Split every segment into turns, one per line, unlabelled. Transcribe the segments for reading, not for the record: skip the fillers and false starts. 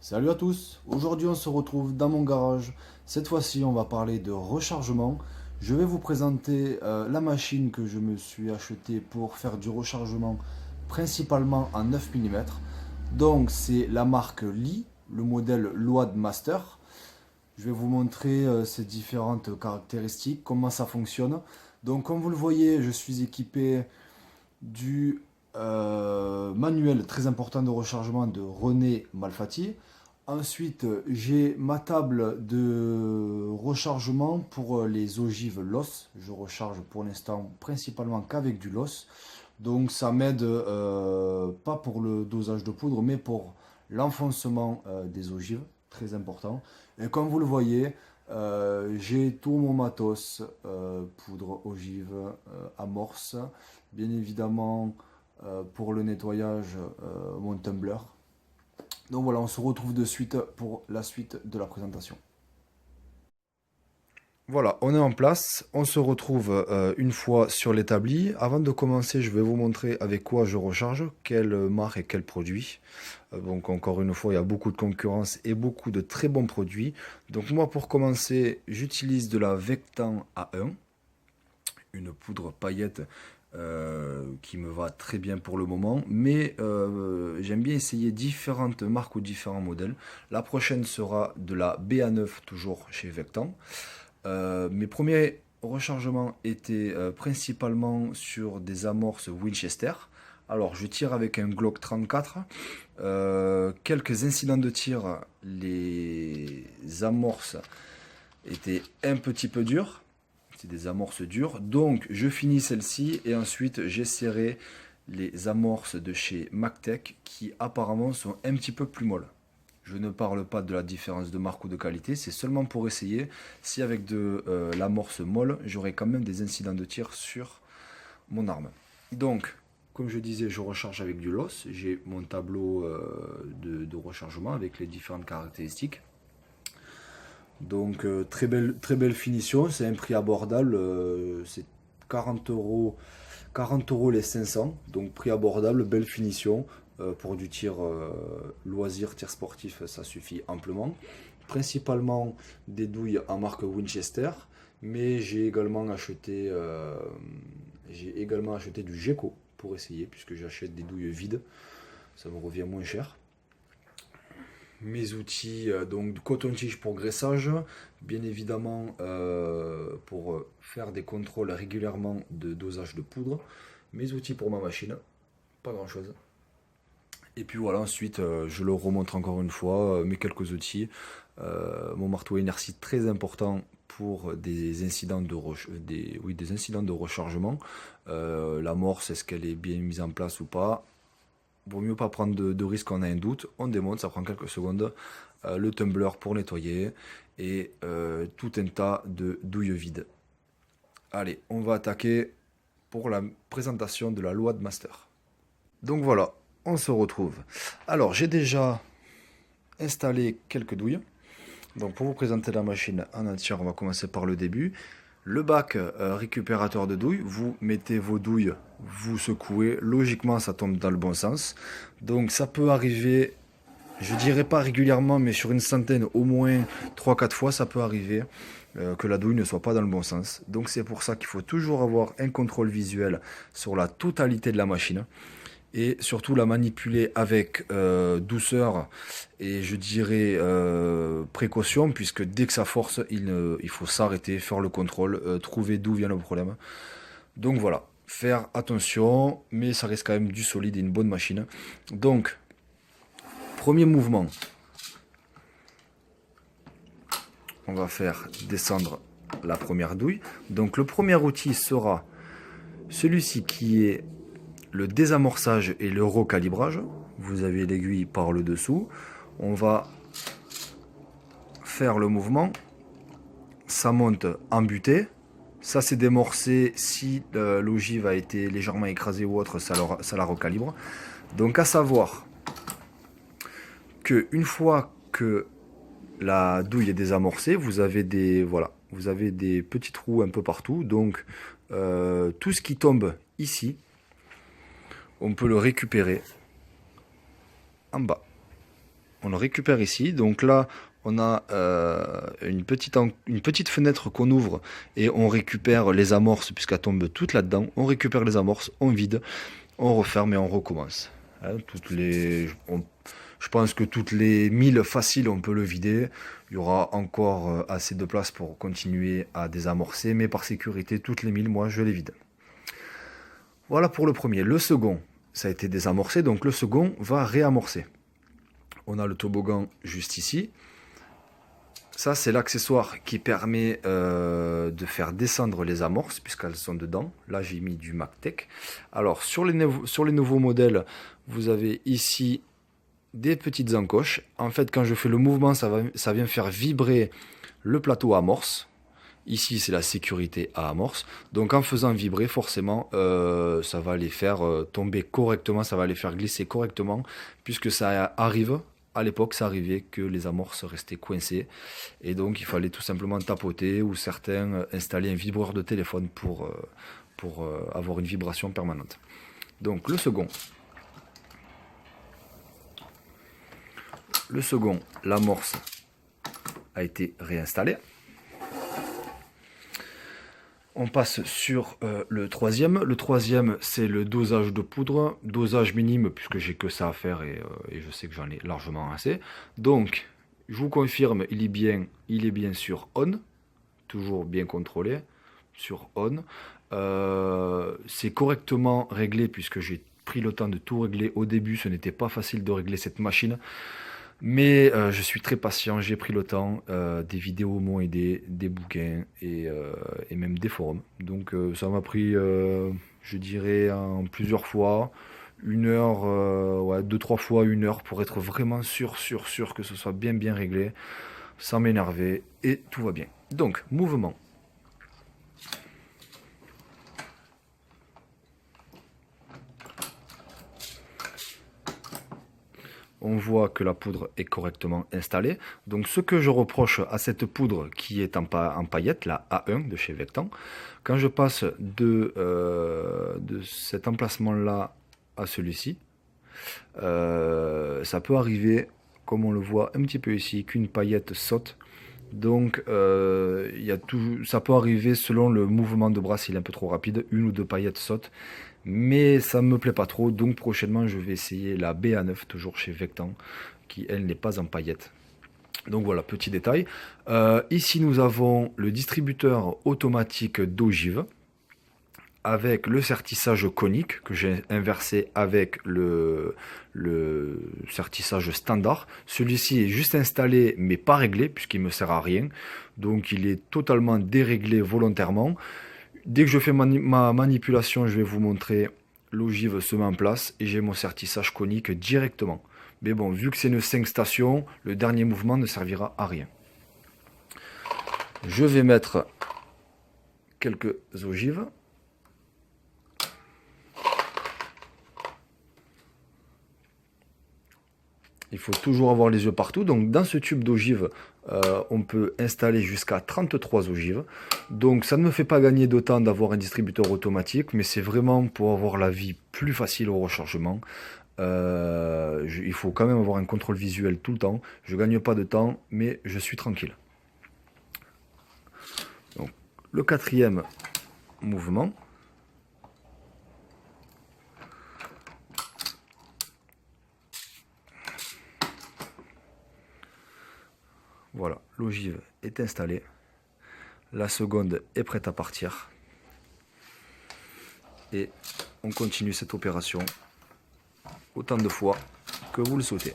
Salut à tous, aujourd'hui on se retrouve dans mon garage. Cette fois-ci on va parler de rechargement. Je vais vous présenter la machine que je me suis achetée pour faire du rechargement principalement en 9 mm. Donc c'est la marque Lee, le modèle Load Master. Je vais vous montrer ces différentes caractéristiques, comment ça fonctionne. Donc comme vous le voyez, je suis équipé du manuel très important de rechargement de René Malfatti. Ensuite, j'ai ma table de rechargement pour les ogives LOS. Je recharge pour l'instant principalement qu'avec du LOS. Donc ça m'aide pas pour le dosage de poudre, mais pour l'enfoncement des ogives, très important. Et comme vous le voyez, j'ai tout mon matos, poudre, ogive, amorce, bien évidemment pour le nettoyage, mon tumbler. Donc voilà, on se retrouve de suite pour la suite de la présentation. Voilà, on est en place, on se retrouve une fois sur l'établi. Avant de commencer, je vais vous montrer avec quoi je recharge, quelle marque et quel produit. Donc encore une fois, il y a beaucoup de concurrence et beaucoup de très bons produits. Donc moi pour commencer, j'utilise de la Vectan A1, une poudre paillette qui me va très bien pour le moment, mais j'aime bien essayer différentes marques ou différents modèles. La prochaine sera de la BA9, toujours chez Vectan. Mes premiers rechargements étaient principalement sur des amorces Winchester. Alors, je tire avec un Glock 34. Quelques incidents de tir, les amorces étaient un petit peu dures. C'est des amorces dures. Donc, je finis celle-ci et ensuite j'essaierai les amorces de chez MacTech qui apparemment sont un petit peu plus molles. Je ne parle pas de la différence de marque ou de qualité, c'est seulement pour essayer si avec de l'amorce molle, j'aurai quand même des incidents de tir sur mon arme. Donc, comme je disais, je recharge avec du LOS. J'ai mon tableau de rechargement avec les différentes caractéristiques. Donc, très belle finition, c'est un prix abordable, c'est 40 euros les 500, donc prix abordable, belle finition. Pour du tir loisir, tir sportif, ça suffit amplement. Principalement des douilles en marque Winchester, mais j'ai également acheté du Geco pour essayer, puisque j'achète des douilles vides, ça me revient moins cher. Mes outils, donc du coton-tige pour graissage, bien évidemment pour faire des contrôles régulièrement de dosage de poudre. Mes outils pour ma machine, pas grand chose. Et puis voilà, ensuite, je le remontre encore une fois, mes quelques outils. Mon marteau à inertie très important pour des incidents des incidents de rechargement. L'amorce, est-ce qu'elle est bien mise en place ou pas? Vaut mieux pas prendre de risque, on a un doute. On démonte, ça prend quelques secondes. Le tumbler pour nettoyer et tout un tas de douilles vides. Allez, on va attaquer pour la présentation de la loi de master. Donc voilà, on se retrouve. Alors, j'ai déjà installé quelques douilles. Donc, pour vous présenter la machine en entière, on va commencer par le début. Le bac récupérateur de douilles, vous mettez vos douilles, vous secouez. Logiquement, ça tombe dans le bon sens. Donc, ça peut arriver, je dirais pas régulièrement, mais sur une centaine, au moins 3-4 fois, ça peut arriver que la douille ne soit pas dans le bon sens. Donc, c'est pour ça qu'il faut toujours avoir un contrôle visuel sur la totalité de la machine et surtout la manipuler avec douceur et je dirais précaution, puisque dès que ça force, il faut s'arrêter, faire le contrôle, trouver d'où vient le problème. Donc voilà, faire attention, mais ça reste quand même du solide et une bonne machine. Donc, premier mouvement, on va faire descendre la première douille. Donc le premier outil sera celui-ci qui est le désamorçage et le recalibrage. Vous avez l'aiguille par le dessous. On va faire le mouvement. Ça monte en butée. Ça c'est démorcé. Si l'ogive a été légèrement écrasée ou autre, ça la recalibre. Donc à savoir que une fois que la douille est désamorcée, vous avez des petits trous un peu partout. Donc tout ce qui tombe ici, on peut le récupérer en bas. on le récupère ici. Donc là, on a une petite fenêtre qu'on ouvre et on récupère les amorces puisqu'elles tombent toutes là-dedans. On récupère les amorces, on vide, on referme et on recommence. Hein, je pense que toutes les 1000 faciles, on peut le vider. Il y aura encore assez de place pour continuer à désamorcer, mais par sécurité, toutes les 1000, moi, je les vide. Voilà pour le premier. Le second, ça a été désamorcé, donc le second va réamorcer. On a le toboggan juste ici. Ça, c'est l'accessoire qui permet de faire descendre les amorces, puisqu'elles sont dedans. Là, j'ai mis du MacTech. Alors, sur les nouveaux modèles, vous avez ici des petites encoches. En fait, quand je fais le mouvement, ça vient faire vibrer le plateau amorce. Ici, c'est la sécurité à amorce. Donc, en faisant vibrer, forcément, ça va les faire tomber correctement, ça va les faire glisser correctement, puisque ça arrive. À l'époque, ça arrivait que les amorces restaient coincées. Et donc, il fallait tout simplement tapoter ou certains installer un vibreur de téléphone pour avoir une vibration permanente. Donc, le second, l'amorce a été réinstallée. On passe sur le troisième. Le troisième, c'est le dosage de poudre. Dosage minime, puisque j'ai que ça à faire et je sais que j'en ai largement assez. Donc, je vous confirme, il est bien sur on. Toujours bien contrôlé. Sur on. C'est correctement réglé, puisque j'ai pris le temps de tout régler au début. Ce n'était pas facile de régler cette machine. Mais je suis très patient, j'ai pris le temps, des vidéos m'ont aidé, des bouquins et même des forums. Donc ça m'a pris, je dirais, en plusieurs fois, 1 heure, ouais, 2-3 fois 1 heure pour être vraiment sûr que ce soit bien réglé, sans m'énerver et tout va bien. Donc, mouvement. On voit que la poudre est correctement installée. Donc ce que je reproche à cette poudre qui est en paillettes, la A1 de chez Vectan, quand je passe de cet emplacement-là à celui-ci, ça peut arriver, comme on le voit un petit peu ici, qu'une paillette saute. Donc ça peut arriver selon le mouvement de bras, s'il est un peu trop rapide, 1 ou 2 paillettes sautent. Mais ça ne me plaît pas trop, donc prochainement je vais essayer la BA9, toujours chez Vectan, qui elle n'est pas en paillettes. Donc voilà, petit détail. Ici nous avons le distributeur automatique d'ogive, avec le sertissage conique, que j'ai inversé avec le sertissage standard. Celui-ci est juste installé, mais pas réglé, puisqu'il ne me sert à rien. Donc il est totalement déréglé volontairement. Dès que je fais ma manipulation, je vais vous montrer, l'ogive se met en place et j'ai mon sertissage conique directement. Mais bon, vu que c'est une 5 stations, le dernier mouvement ne servira à rien. Je vais mettre quelques ogives. Il faut toujours avoir les yeux partout. Donc dans ce tube d'ogive, on peut installer jusqu'à 33 ogives. Donc ça ne me fait pas gagner de temps d'avoir un distributeur automatique, mais c'est vraiment pour avoir la vie plus facile au rechargement. Il faut quand même avoir un contrôle visuel tout le temps. Je ne gagne pas de temps, mais je suis tranquille. Donc, le quatrième mouvement. Voilà, l'ogive est installée. La seconde est prête à partir. Et on continue cette opération autant de fois que vous le souhaitez.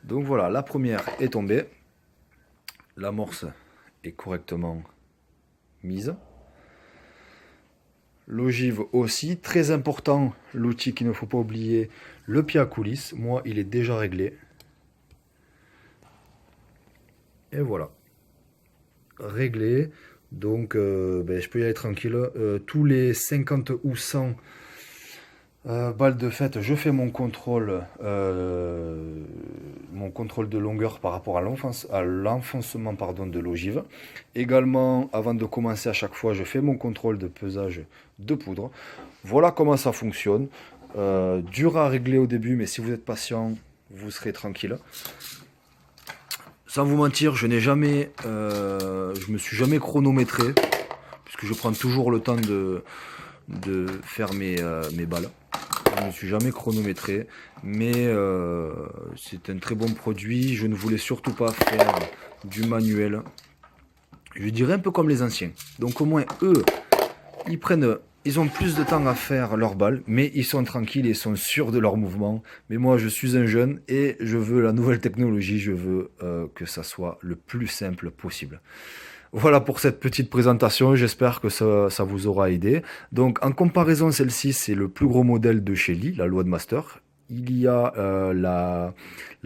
Donc voilà, la première est tombée. L'amorce est correctement mise. L'ogive aussi, très important, l'outil qu'il ne faut pas oublier, le pied à coulisse. Moi, il est déjà réglé. Et voilà, réglé. Donc je peux y aller tranquille. Tous les 50 ou 100 balles de fête, je fais mon contrôle de longueur par rapport à l'enfoncement de l'ogive. Également, avant de commencer à chaque fois, je fais mon contrôle de pesage de poudre. Voilà comment ça fonctionne. dur à régler au début, mais si vous êtes patient, vous serez tranquille. Sans vous mentir, je me suis jamais chronométré, puisque je prends toujours le temps de faire mes balles. Je ne me suis jamais chronométré, mais c'est un très bon produit. Je ne voulais surtout pas faire du manuel. Je dirais un peu comme les anciens. Donc au moins eux, ils ont plus de temps à faire leurs balles, mais ils sont tranquilles et sont sûrs de leur mouvement. Mais moi, je suis un jeune et je veux la nouvelle technologie. Je veux que ça soit le plus simple possible. Voilà pour cette petite présentation, j'espère que ça vous aura aidé. Donc en comparaison, celle-ci, c'est le plus gros modèle de chez Lee, la loi de Master. Il y a la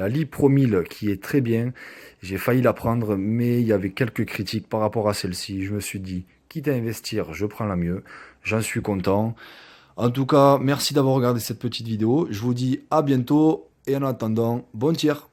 Lee Pro 1000 qui est très bien. J'ai failli la prendre, mais il y avait quelques critiques par rapport à celle-ci. Je me suis dit, quitte à investir, je prends la mieux. J'en suis content. En tout cas, merci d'avoir regardé cette petite vidéo. Je vous dis à bientôt et en attendant, bon tir!